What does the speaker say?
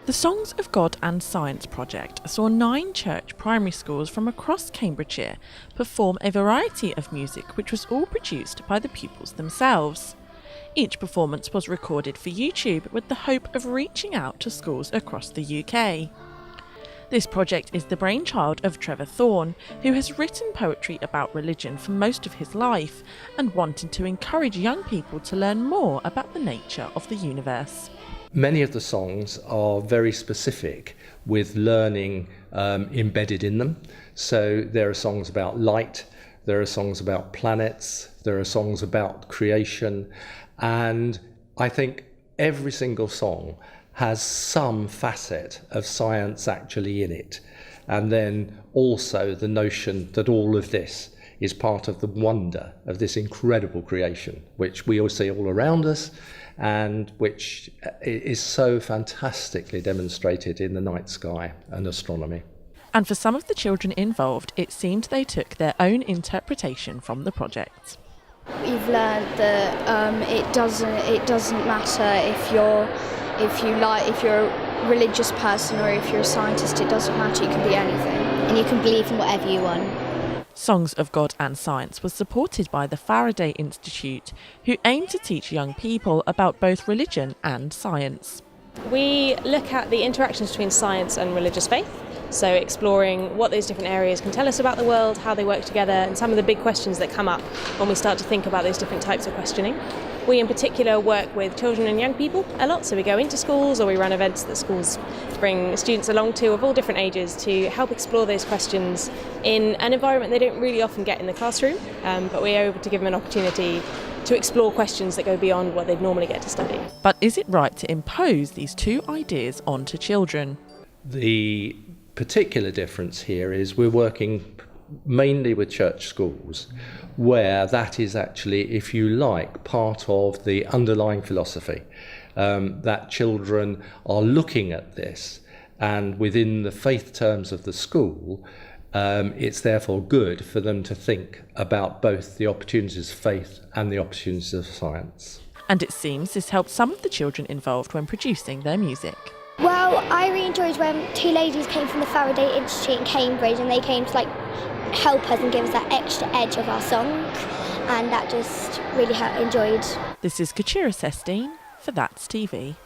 The Songs of God and Science project saw 9 church primary schools from across Cambridgeshire perform a variety of music which was all produced by the pupils themselves. Each performance was recorded for YouTube with the hope of reaching out to schools across the UK. This project is the brainchild of Trevor Thorne, who has written poetry about religion for most of his life and wanted to encourage young people to learn more about the nature of the universe. Many of the songs are very specific with learning embedded in them. So there are songs about light, there are songs about planets, there are songs about creation, and I think every single song has some facet of science actually in it. And then also the notion that all of this is part of the wonder of this incredible creation, which we all see all around us, and which is so fantastically demonstrated in the night sky and astronomy. And for some of the children involved, it seemed they took their own interpretation from the project. We've learned that it doesn't matter if you're a religious person or if you're a scientist. It doesn't matter. You can be anything, and you can believe in whatever you want. Songs of God and Science was supported by the Faraday Institute, who aim to teach young people about both religion and science. We look at the interactions between science and religious faith, so exploring what those different areas can tell us about the world, how they work together, and some of the big questions that come up when we start to think about those different types of questioning. We in particular work with children and young people a lot, so we go into schools or we run events that schools bring students along to of all different ages to help explore those questions in an environment they don't really often get in the classroom, but we're able to give them an opportunity to explore questions that go beyond what they'd normally get to study. But is it right to impose these two ideas onto children? The particular difference here is we're working mainly with church schools, where that is actually, if you like, part of the underlying philosophy, that children are looking at this, and within the faith terms of the school, it's therefore good for them to think about both the opportunities of faith and the opportunities of science. And it seems this helped some of the children involved when producing their music. Well, I really enjoyed when 2 ladies came from the Faraday Institute in Cambridge, and they came to help us and give us that extra edge of our song, and that just really enjoyed. This is Kachira Sestine for That's TV.